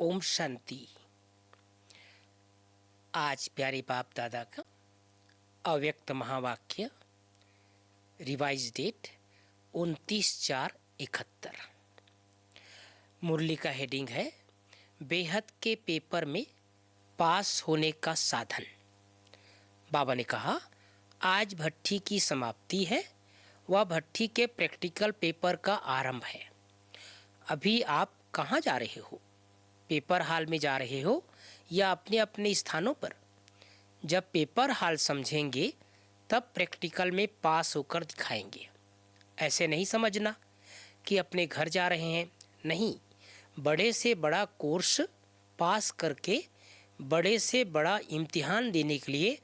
ओम शांति। आज प्यारे बाप दादा का अव्यक्त महावाक्य, रिवाइज डेट 29/4/71। मुरली का हेडिंग है बेहद के पेपर में पास होने का साधन। बाबा ने कहा आज भट्ठी की समाप्ति है, वह भट्ठी के प्रैक्टिकल पेपर का आरंभ है। अभी आप कहाँ जा रहे हो? पेपर हॉल में जा रहे हो या अपने अपने स्थानों पर? जब पेपर हॉल समझेंगे तब प्रैक्टिकल में पास होकर दिखाएंगे। ऐसे नहीं समझना कि अपने घर जा रहे हैं, नहीं, बड़े से बड़ा कोर्स पास करके बड़े से बड़ा इम्तिहान देने के लिए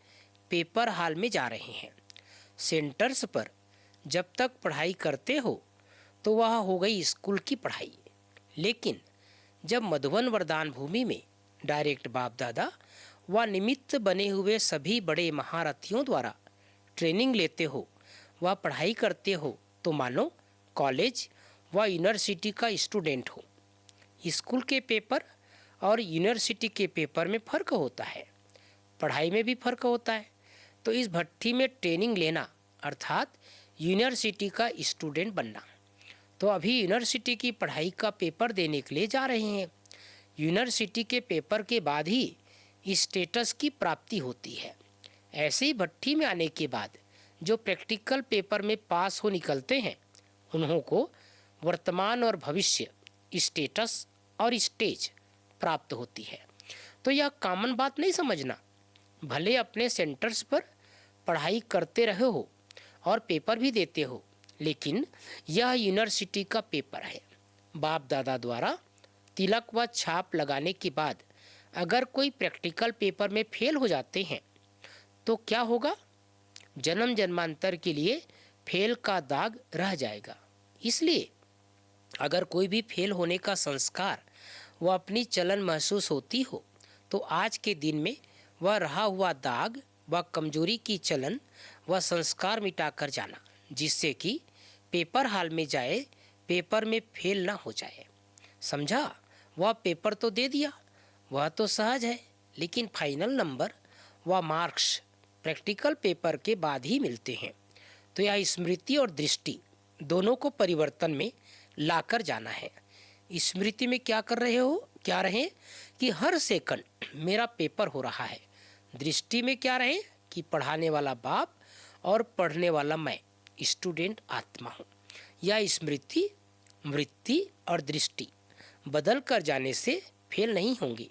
पेपर हॉल में जा रहे हैं। सेंटर्स पर जब तक पढ़ाई करते हो तो वह हो गई स्कूल की पढ़ाई, लेकिन जब मधुबन वरदान भूमि में डायरेक्ट बाप दादा व निमित्त बने हुए सभी बड़े महारथियों द्वारा ट्रेनिंग लेते हो व पढ़ाई करते हो तो मानो कॉलेज व यूनिवर्सिटी का स्टूडेंट हो। स्कूल के पेपर और यूनिवर्सिटी के पेपर में फ़र्क होता है, पढ़ाई में भी फ़र्क होता है। तो इस भट्ठी में ट्रेनिंग लेना अर्थात यूनिवर्सिटी का स्टूडेंट बनना। तो अभी यूनिवर्सिटी की पढ़ाई का पेपर देने के लिए जा रहे हैं। यूनिवर्सिटी के पेपर के बाद ही स्टेटस की प्राप्ति होती है। ऐसे ही भट्ठी में आने के बाद जो प्रैक्टिकल पेपर में पास हो निकलते हैं उन्हों को वर्तमान और भविष्य स्टेटस और स्टेज प्राप्त होती है। तो यह कॉमन बात नहीं समझना। भले अपने सेंटर्स पर पढ़ाई करते रहे हो और पेपर भी देते हो, लेकिन यह यूनिवर्सिटी का पेपर है। बाप दादा द्वारा तिलक व छाप लगाने के बाद अगर कोई प्रैक्टिकल पेपर में फेल हो जाते हैं तो क्या होगा? जन्म जन्मांतर के लिए फेल का दाग रह जाएगा। इसलिए अगर कोई भी फेल होने का संस्कार व अपनी चलन महसूस होती हो तो आज के दिन में वह रहा हुआ दाग व कमजोरी की चलन व संस्कार मिटाकर जाना, जिससे कि पेपर हॉल में जाए पेपर में फेल ना हो जाए। समझा? वह पेपर तो दे दिया, वह तो सहज है, लेकिन फाइनल नंबर व मार्क्स प्रैक्टिकल पेपर के बाद ही मिलते हैं। तो यह स्मृति और दृष्टि दोनों को परिवर्तन में लाकर जाना है। स्मृति में क्या कर रहे हो? क्या रहे कि हर सेकंड मेरा पेपर हो रहा है। दृष्टि में क्या रहे कि पढ़ाने वाला बाप और पढ़ने वाला मैं स्टूडेंट आत्मा हूँ। यह स्मृति, वृत्ति और दृष्टि बदल कर जाने से फेल नहीं होंगे,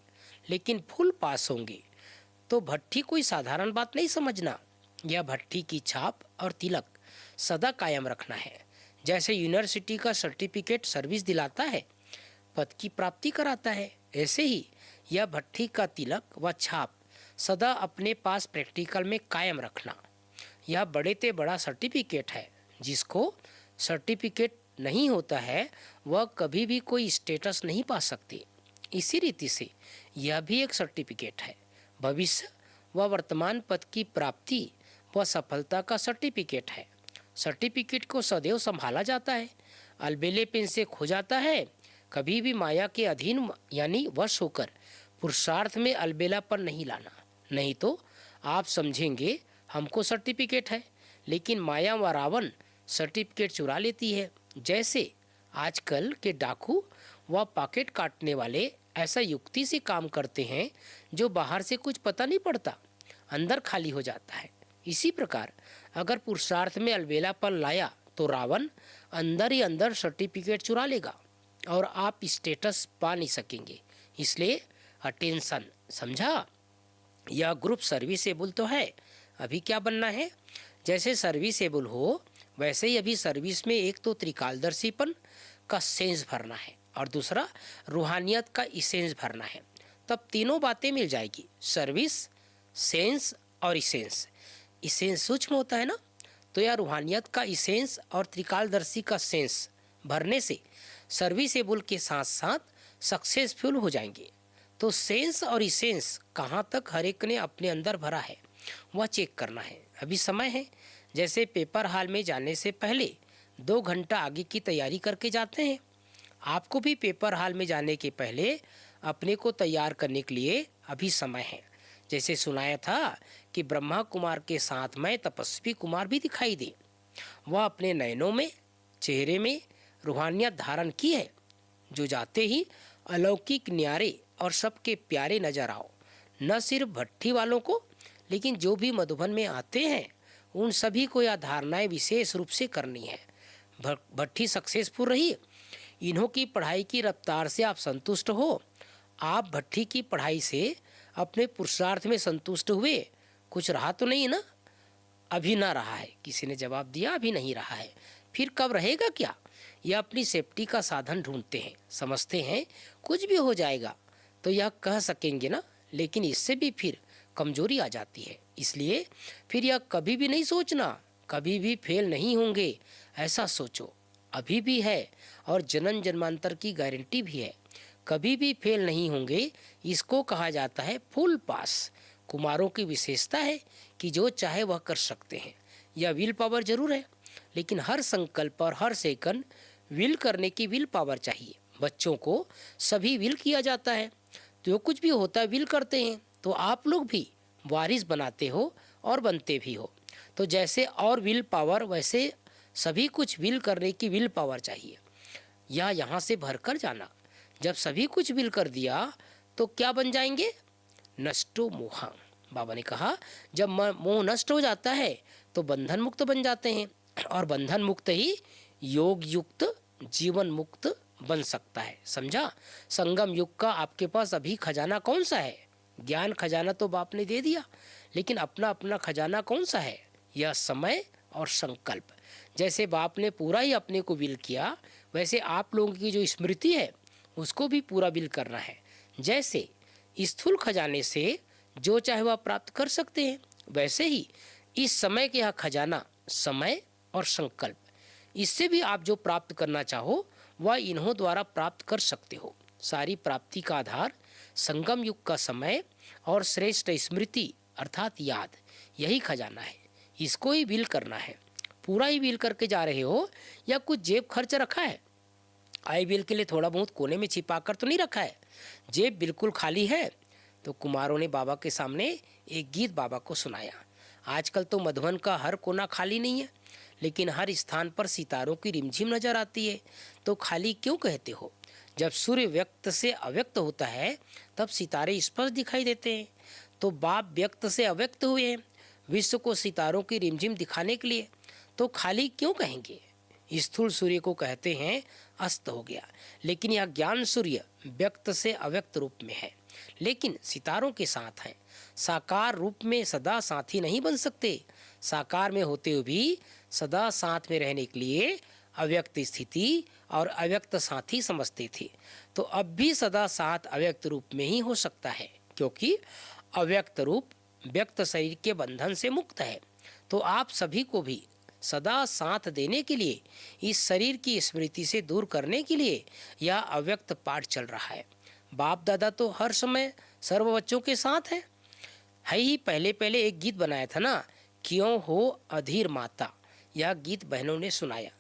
लेकिन फुल पास होंगे। तो भट्ठी कोई साधारण बात नहीं समझना। यह भट्ठी की छाप और तिलक सदा कायम रखना है। जैसे यूनिवर्सिटी का सर्टिफिकेट सर्विस दिलाता है, पद की प्राप्ति कराता है, ऐसे ही यह भट्ठी का तिलक व छाप सदा अपने पास प्रैक्टिकल में कायम रखना। यह बड़े से बड़ा सर्टिफिकेट है। जिसको सर्टिफिकेट नहीं होता है वह कभी भी कोई स्टेटस नहीं पा सकते। इसी रीति से यह भी एक सर्टिफिकेट है। भविष्य व वर्तमान पद की प्राप्ति व सफलता का सर्टिफिकेट है। सर्टिफिकेट को सदैव संभाला जाता है, अलबेलेपन से खो जाता है। कभी भी माया के अधीन यानी वश होकर पुरुषार्थ में अलबेलापन नहीं लाना, नहीं तो आप समझेंगे हमको सर्टिफिकेट है, लेकिन माया व रावण सर्टिफिकेट चुरा लेती है। जैसे आजकल के डाकू व पॉकेट काटने वाले ऐसा युक्ति से काम करते हैं जो बाहर से कुछ पता नहीं पड़ता, अंदर खाली हो जाता है। इसी प्रकार अगर पुरुषार्थ में अलबेलापन लाया तो रावण अंदर ही अंदर सर्टिफिकेट चुरा लेगा और आप स्टेटस पा नहीं सकेंगे। इसलिए अटेंशन, समझा? यह ग्रुप सर्विसेबल तो है। अभी क्या बनना है? जैसे सर्विसेबल हो वैसे ही अभी सर्विस में एक तो त्रिकालदर्शीपन का सेंस भरना है और दूसरा रूहानियत का इसेंस भरना है। तब तीनों बातें मिल जाएगी, सर्विस, सेंस और इसेंस। इसेंस सूक्ष्म होता है ना, तो यह रूहानियत का इसेंस और त्रिकालदर्शी का सेंस भरने से सर्विसेबल के साथ साथ सक्सेसफुल हो जाएंगे। तो सेंस और इसेंस कहाँ तक हर एक ने अपने अंदर भरा है वह चेक करना है। अभी समय है। जैसे पेपर हॉल में जाने से पहले 2 घंटा आगे की तैयारी करके जाते हैं, आपको भी पेपर हॉल में जाने के पहले अपने को तैयार करने के लिए अभी समय है। जैसे सुनाया था कि ब्रह्मा कुमार के साथ में तपस्वी कुमार भी दिखाई दे। वह अपने नयनों में, चेहरे में रूहानियत धारण की है, जो जाते ही अलौकिक न्यारे और सबके प्यारे नजर आओ। न सिर्फ भट्ठी वालों को, लेकिन जो भी मधुबन में आते हैं उन सभी को यह धारणाएं विशेष रूप से करनी है। भट्ठी सक्सेसफुल रही। इन्हों की पढ़ाई की रफ्तार से आप संतुष्ट हो? आप भट्ठी की पढ़ाई से अपने पुरुषार्थ में संतुष्ट हुए? कुछ रहा तो नहीं ना? अभी ना रहा है, किसी ने जवाब दिया, अभी नहीं रहा है। फिर कब रहेगा क्या? यह अपनी सेफ्टी का साधन ढूंढते हैं, समझते हैं कुछ भी हो जाएगा तो यह कह सकेंगे ना, लेकिन इससे भी फिर कमजोरी आ जाती है। इसलिए फिर यह कभी भी नहीं सोचना कभी भी फेल नहीं होंगे, ऐसा सोचो। अभी भी है और जन्म जन्मांतर की गारंटी भी है, कभी भी फेल नहीं होंगे। इसको कहा जाता है फुल पास। कुमारों की विशेषता है कि जो चाहे वह कर सकते हैं। यह विल पावर जरूर है, लेकिन हर संकल्प और हर सेकंड विल करने की विल पावर चाहिए। बच्चों को सभी विल किया जाता है, जो कुछ भी होता है विल करते हैं। तो आप लोग भी वारिस बनाते हो और बनते भी हो। तो जैसे और विल पावर, वैसे सभी कुछ विल करने की विल पावर चाहिए, या यहाँ से भरकर जाना। जब सभी कुछ विल कर दिया तो क्या बन जाएंगे? नष्टो मोहा। बाबा ने कहा जब मोह नष्ट हो जाता है तो बंधन मुक्त बन जाते हैं, और बंधन मुक्त ही योग युक्त जीवन मुक्त बन सकता है। समझा? संगम युग का आपके पास अभी खजाना कौन सा है? ज्ञान खजाना तो बाप ने दे दिया, लेकिन अपना अपना खजाना कौन सा है? यह समय और संकल्प। जैसे बाप ने पूरा ही अपने को विल किया, वैसे आप लोगों की जो स्मृति है उसको भी पूरा विल करना है। जैसे स्थूल खजाने से जो चाहे वह प्राप्त कर सकते हैं, वैसे ही इस समय के यह खजाना समय और संकल्प, इससे भी आप जो प्राप्त करना चाहो वह इन्हों द्वारा प्राप्त कर सकते हो। सारी प्राप्ति का आधार संगम युग का समय और श्रेष्ठ स्मृति अर्थात याद, यही खजाना है। इसको ही विल करना है। पूरा ही विल करके जा रहे हो या कुछ जेब खर्च रखा है? आई विल के लिए थोड़ा बहुत कोने में छिपा कर तो नहीं रखा है? जेब बिल्कुल खाली है। तो कुमारों ने बाबा के सामने एक गीत बाबा को सुनाया। आजकल तो मधुबन का हर कोना खाली नहीं है, लेकिन हर स्थान पर सितारों की रिमझिम नजर आती है। तो खाली क्यों कहते हो? जब सूर्य व्यक्त से अव्यक्त होता है तब सितारे स्पष्ट दिखाई देते हैं। तो बाप व्यक्त से अव्यक्त हुए हैं विश्व को सितारों की रिमझिम दिखाने के लिए, तो खाली क्यों कहेंगे? स्थूल सूर्य को कहते हैं अस्त हो गया, लेकिन यह ज्ञान सूर्य व्यक्त से अव्यक्त रूप में है, लेकिन सितारों के साथ है। साकार रूप में सदा साथी नहीं बन सकते। साकार में होते हुए भी सदा साथ में रहने के लिए अव्यक्त स्थिति और अव्यक्त साथी समझते थे। तो अब भी सदा साथ अव्यक्त रूप में ही हो सकता है, क्योंकि अव्यक्त रूप व्यक्त शरीर के बंधन से मुक्त है। तो आप सभी को भी सदा साथ देने के लिए, इस शरीर की स्मृति से दूर करने के लिए यह अव्यक्त पाठ चल रहा है। बाप दादा तो हर समय सर्व बच्चों के साथ है ही। पहले पहले एक गीत बनाया था ना, क्यों हो अधीर माता, यह गीत बहनों ने सुनाया।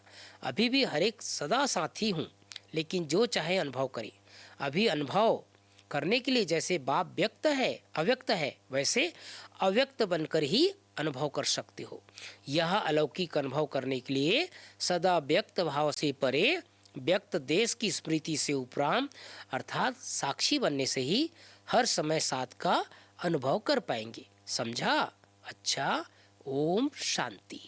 अभी भी हर एक सदा साथी हूँ, लेकिन जो चाहे अनुभव करे। अभी अनुभव करने के लिए जैसे बाप व्यक्त है अव्यक्त है, वैसे अव्यक्त बनकर ही अनुभव कर सकते हो। यह अलौकिक अनुभव करने के लिए सदा व्यक्त भाव से परे व्यक्त देश की स्मृति से उपराम अर्थात साक्षी बनने से ही हर समय साथ का अनुभव कर पाएंगे। समझा? अच्छा, ओम शांति।